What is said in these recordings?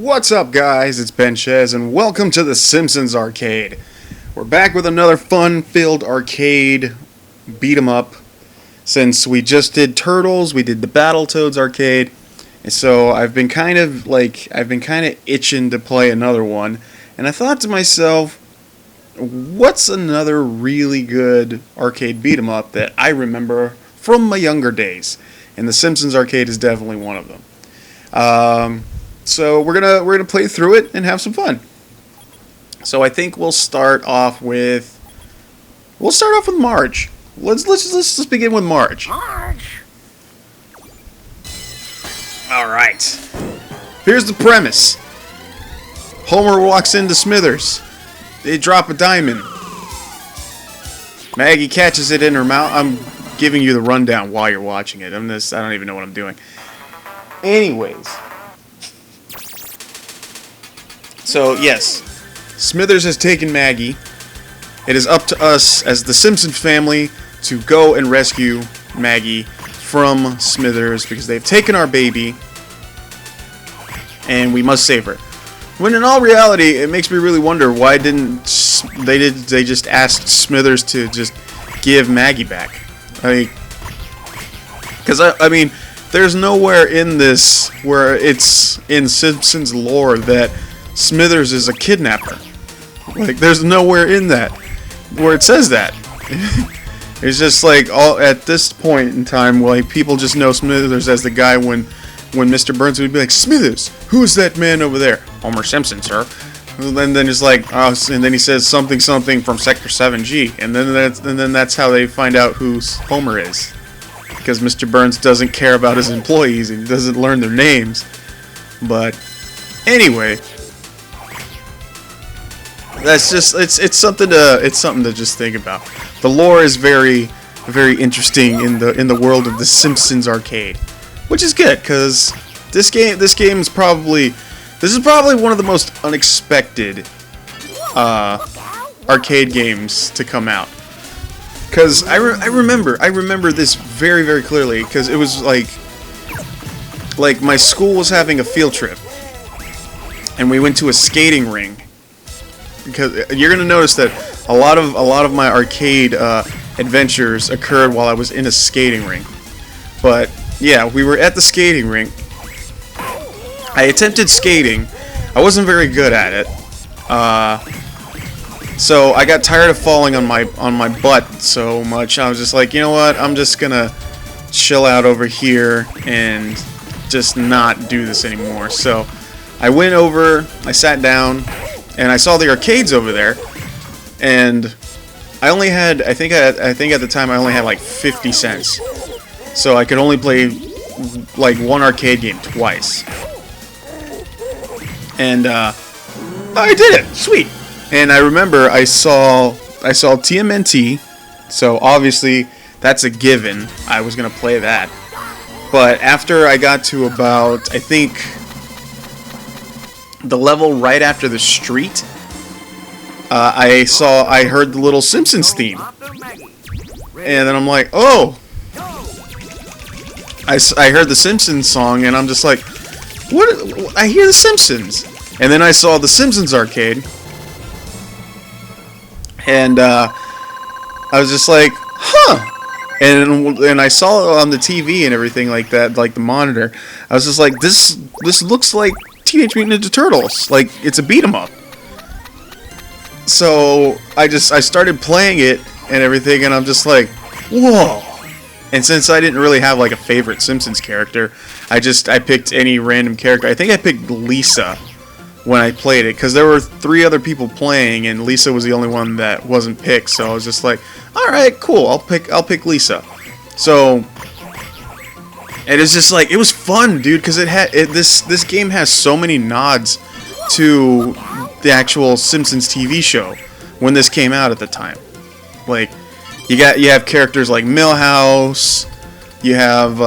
What's up, guys? It's Benchez, and welcome to the Simpsons Arcade. We're back with another fun-filled arcade beat 'em up. Since we just did Turtles, we did the Battletoads arcade, and so I've been kind of itching to play another one. And I thought to myself, what's another really good arcade beat 'em up that I remember from my younger days? And the Simpsons Arcade is definitely one of them. So we're gonna play through it and have some fun. So I think we'll start off with Marge. Let's begin with Marge. All right. Here's the premise. Homer walks into Smithers. They drop a diamond. Maggie catches it in her mouth. I'm giving you the rundown while you're watching it. I don't even know what I'm doing. Anyways. So, yes, Smithers has taken Maggie. It is up to us as the Simpson family to go and rescue Maggie from Smithers because they've taken our baby and we must save her. When in all reality, it makes me really wonder why didn't they just ask Smithers to just give Maggie back? Because I mean, there's nowhere in this where it's in Simpsons lore that Smithers is a kidnapper. Like, there's nowhere in that where it says that. It's just like all at this point in time, like, people just know Smithers as the guy when Mr. Burns would be like, Smithers, who is that man over there? Homer Simpson, sir. And then it's like, oh, and then he says something from Sector 7G, and then that's how they find out who Homer is, because Mr. Burns doesn't care about his employees and he doesn't learn their names. But anyway. That's just it's something to just think about. The lore is very, very interesting in the world of the Simpsons Arcade, which is good because this is probably one of the most unexpected arcade games to come out. Because I remember this very, very clearly because it was like my school was having a field trip and we went to a skating ring. Because you're gonna notice that a lot of my arcade adventures occurred while I was in a skating ring. But yeah, we were at the skating rink. I attempted skating. I wasn't very good at it. So I got tired of falling on my butt so much. I was just like, you know what? I'm just gonna chill out over here and just not do this anymore. So I went over. I sat down. And I saw the arcades over there, and I only had, I think at the time I only had like 50 cents, so I could only play like one arcade game twice. And I did it, sweet. And I remember I saw TMNT, so obviously that's a given. I was gonna play that, but after I got to about, I think, the level right after the street, I heard the little Simpsons theme, and then I'm like, oh, I heard the Simpsons song, and I'm just like, what? I hear the Simpsons, and then I saw the Simpsons Arcade, and I was just like, huh. And I saw it on the TV and everything like that, like the monitor. I was just like, this looks like Teenage Mutant Ninja Turtles, like it's a beat 'em up. So I started playing it and everything, and I'm just like, whoa. And since I didn't really have like a favorite Simpsons character, I picked any random character. I think I picked Lisa when I played it because there were 3 other people playing and Lisa was the only one that wasn't picked. So I was just like, all right, cool, I'll pick Lisa. So. And it's just like, it was fun, dude, because this game has so many nods to the actual Simpsons TV show when this came out at the time. Like, you have characters like Milhouse, you have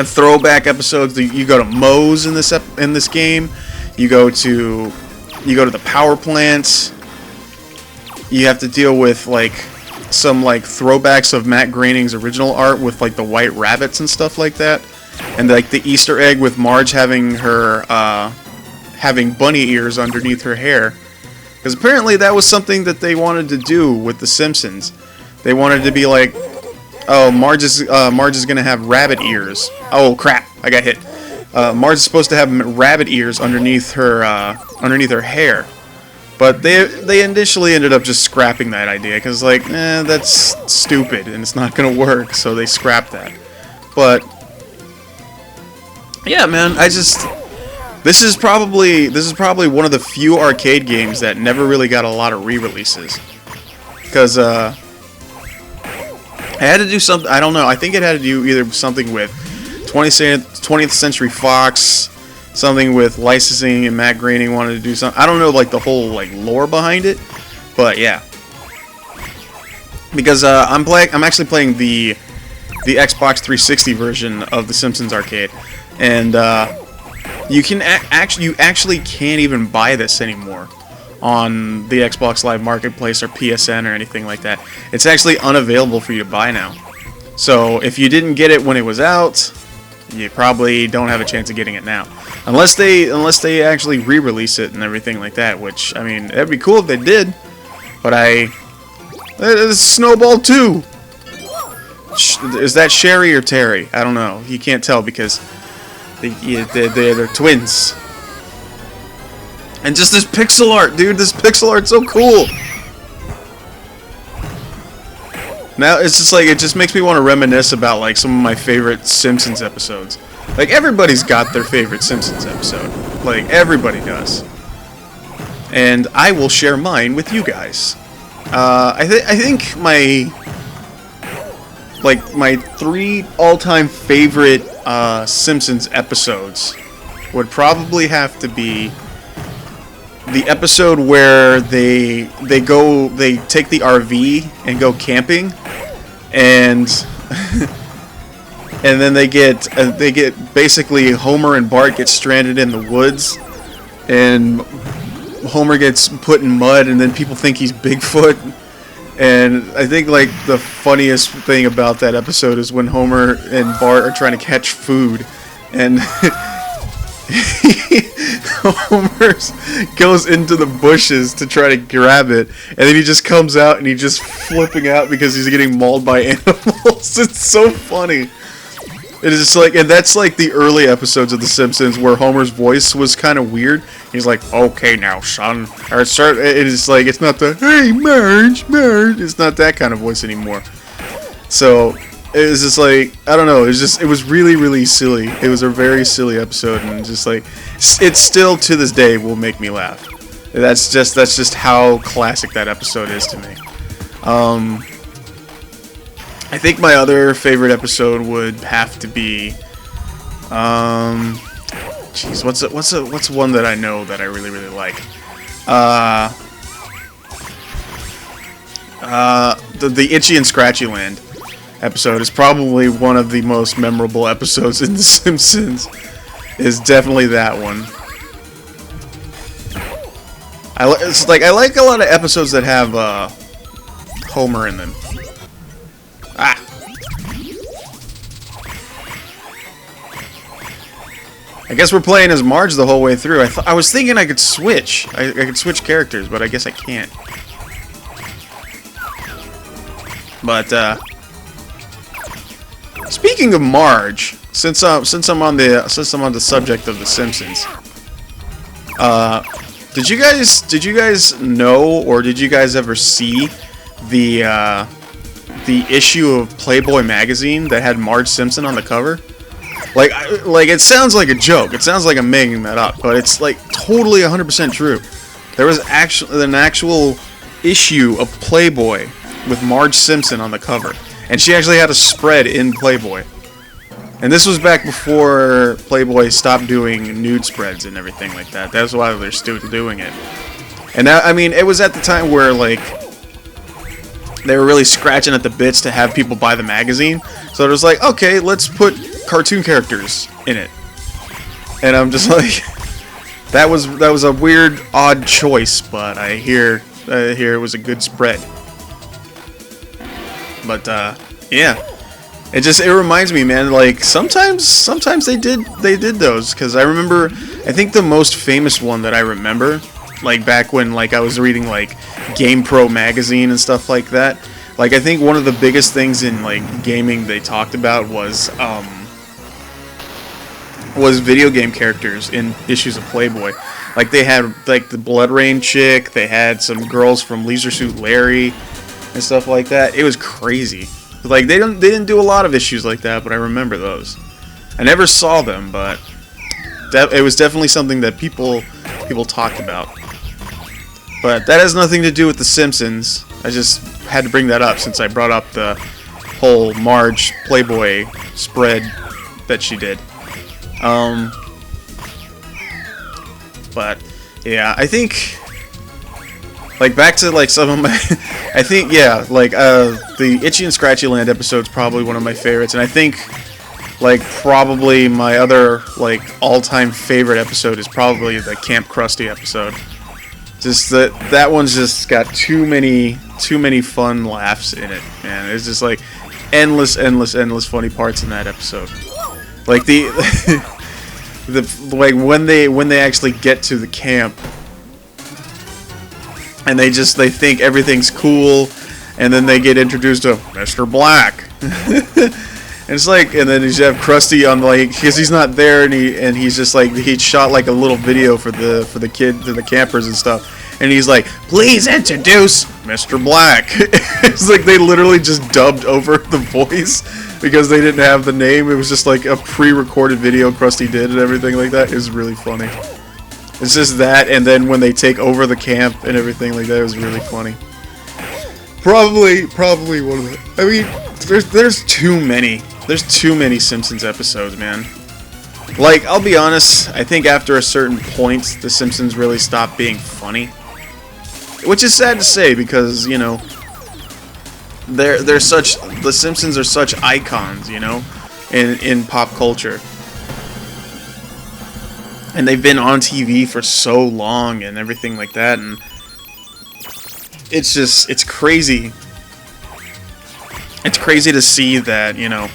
throwback episodes. You go to Moe's in this game. You go to the power plants. You have to deal with like some like throwbacks of Matt Groening's original art with like the white rabbits and stuff like that. and like the Easter egg with Marge having her having bunny ears underneath her hair, because apparently that was something that they wanted to do with The Simpsons. They wanted to be like, oh, Marge is gonna have rabbit ears. Oh crap, I got hit. Marge is supposed to have rabbit ears underneath her hair, but they initially ended up just scrapping that idea because like, that's stupid and it's not gonna work, so they scrapped that. But yeah, man, this is probably one of the few arcade games that never really got a lot of re-releases, because I had to do something. I don't know. I think it had to do either something with 20th Century Fox, something with licensing, and Matt Groening wanted to do something. I don't know, like the whole like lore behind it, but yeah. Because I'm actually playing the Xbox 360 version of the Simpsons Arcade, and you actually can't even buy this anymore on the Xbox Live Marketplace or PSN or anything like that. It's actually unavailable for you to buy now. So if you didn't get it when it was out, you probably don't have a chance of getting it now, unless they actually re-release it and everything like that. Which, I mean, that'd be cool if they did. But it's Snowball 2. Is that Sherry or Terry? I don't know. You can't tell because they're twins. And just this pixel art, dude. This pixel art's so cool. Now it's just like, it just makes me want to reminisce about like some of my favorite Simpsons episodes. Like, everybody's got their favorite Simpsons episode. Like, everybody does. And I will share mine with you guys. I think my 3 all-time favorite Simpsons episodes would probably have to be the episode where they take the RV and go camping, and and then they get basically Homer and Bart get stranded in the woods, and Homer gets put in mud, and then people think he's Bigfoot. And I think like the funniest thing about that episode is when Homer and Bart are trying to catch food, and Homer goes into the bushes to try to grab it, and then he just comes out and he's just flipping out because he's getting mauled by animals. It's so funny. It is just like, and that's like the early episodes of The Simpsons where Homer's voice was kind of weird. He's like, "Okay, now, son," or start. It is like, it's not the "Hey, Marge." It's not that kind of voice anymore. So it was just like, I don't know. It was really, really silly. It was a very silly episode, and just like, it still to this day will make me laugh. That's just how classic that episode is to me. I think my other favorite episode would have to be, jeez, what's one that I know that I really, really like? The Itchy and Scratchy Land episode is probably one of the most memorable episodes in The Simpsons. Is definitely that one. I like a lot of episodes that have Homer in them. Ah. I guess we're playing as Marge the whole way through. I was thinking I could switch. I could switch characters, but I guess I can't. But speaking of Marge, since I'm on the subject of The Simpsons, did you guys know, or did you guys ever see the issue of Playboy magazine that had Marge Simpson on the cover? Like it sounds like a joke. It sounds like I'm making that up, but it's like totally 100% true. There was actually an actual issue of Playboy with Marge Simpson on the cover, and she actually had a spread in Playboy. And this was back before Playboy stopped doing nude spreads and everything like that. That's why they're still doing it. And that, I mean, it was at the time where like they were really scratching at the bits to have people buy the magazine. So it was like, okay, let's put cartoon characters in it. And I'm just like, that was a weird, odd choice, but I hear it was a good spread. But yeah, It reminds me, man, like sometimes they did those, because I remember, I think the most famous one that I remember, like back when like I was reading like GamePro magazine and stuff like that, like I think one of the biggest things in like gaming they talked about was video game characters in issues of Playboy. Like they had like the Blood Rain chick, they had some girls from Leisure Suit Larry and stuff like that. It was crazy. Like they didn't do a lot of issues like that, but I remember those. I never saw them, but it was definitely something that people talked about. But that has nothing to do with The Simpsons. I just had to bring that up since I brought up the whole Marge Playboy spread that she did. But yeah, I think like back to like some of my I think yeah, like the Itchy and Scratchy Land episode's probably one of my favorites, and I think like probably my other like all-time favorite episode is probably the Camp Krusty episode. Just that one's just got too many fun laughs in it, man. It's just like endless funny parts in that episode. Like the like when they actually get to the camp and they think everything's cool, and then they get introduced to Mr. Black. And it's like, and then you have Krusty on like, because he's not there, and he's just like, he shot like a little video for the kid, to the campers and stuff, and he's like, please introduce Mr. Black. It's like they literally just dubbed over the voice because they didn't have the name. It was just like a pre-recorded video Krusty did and everything like that. It was really funny. It's just that, and then when they take over the camp and everything like that, it was really funny. Probably one of the, I mean, there's too many. There's too many Simpsons episodes, man. Like, I'll be honest, I think after a certain point, The Simpsons really stopped being funny. Which is sad to say, because, you know, the Simpsons are such icons, you know, in pop culture. And they've been on TV for so long and everything like that, and it's crazy. It's crazy to see that, you know,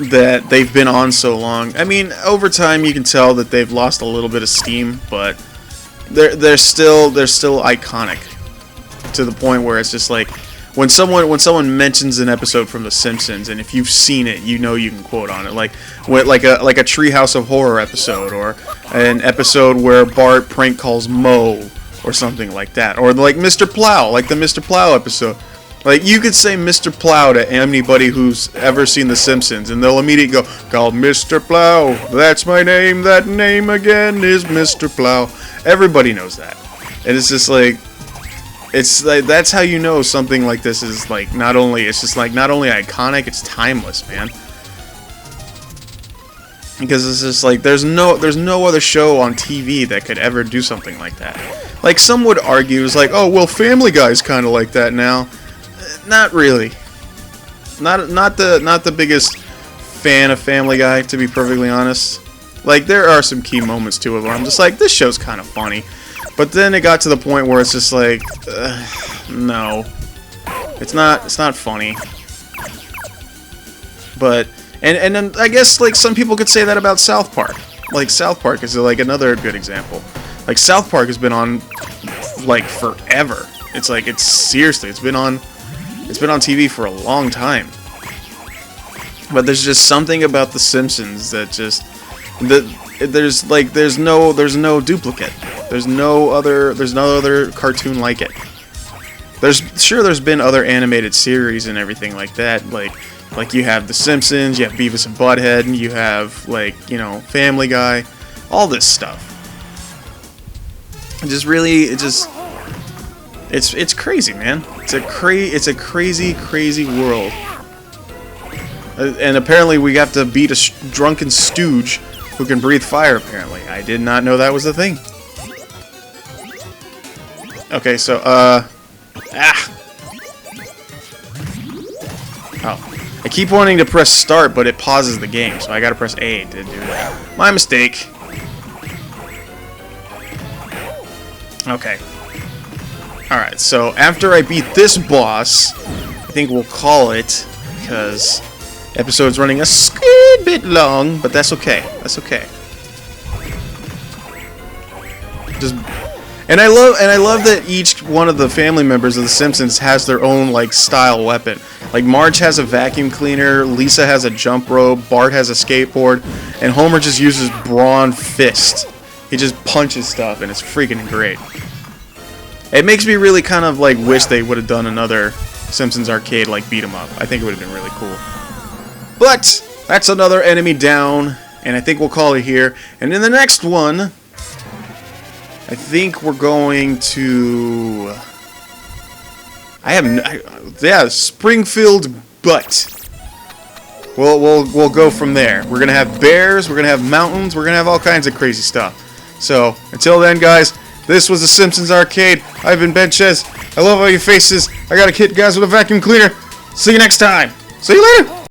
that they've been on so long. I mean, over time you can tell that they've lost a little bit of steam, but they're still iconic to the point where it's just like when someone mentions an episode from The Simpsons, and if you've seen it, you know you can quote on it, like a Treehouse of Horror episode, or an episode where Bart prank calls Moe, or something like that, or like Mr. Plow, like the Mr. Plow episode. Like, you could say Mr. Plow to anybody who's ever seen The Simpsons, and they'll immediately go, call Mr. Plow, that's my name, that name again is Mr. Plow. Everybody knows that. And it's just like, that's how you know something like this is like, not only iconic, it's timeless, man. Because it's just like, there's no other show on TV that could ever do something like that. Like, some would argue, it's like, oh, well, Family Guy's kind of like that now. Not really. Not the biggest fan of Family Guy, to be perfectly honest. Like, there are some key moments to it where I'm just like, this show's kind of funny. But then it got to the point where it's just like, no, it's not funny. But and then I guess like some people could say that about South Park. Like, South Park is like another good example. Like, South Park has been on like forever. It's like, it's been on TV for a long time. But there's just something about The Simpsons that just there's no duplicate. There's no other cartoon like it. There's been other animated series and everything like that. Like you have The Simpsons, you have Beavis and Butthead, and you have, like, you know, Family Guy, all this stuff. It's crazy, man. It's a crazy world. And apparently we have to beat a drunken stooge who can breathe fire, apparently. I did not know that was a thing. Okay, so, Oh. I keep wanting to press start, but it pauses the game, so I gotta press A to do that. My mistake. Okay. Alright, so after I beat this boss, I think we'll call it, because Episode's running a skid bit long, but that's okay. That's okay. Just, and I love that each one of the family members of the Simpsons has their own like style weapon. Like Marge has a vacuum cleaner, Lisa has a jump rope, Bart has a skateboard, and Homer just uses brawn fist. He just punches stuff, and it's freaking great. It makes me really kind of like wish they would have done another Simpsons Arcade like beat 'em up. I think it would have been really cool. But that's another enemy down, and I think we'll call it here. And in the next one, I think we're going to. Yeah, Springfield Butt. We'll go from there. We're gonna have bears. We're gonna have mountains. We're gonna have all kinds of crazy stuff. So until then, guys, this was the Simpsons Arcade. I've been Benchez. I love all your faces. I got a kid, guys, with a vacuum cleaner. See you next time. See you later.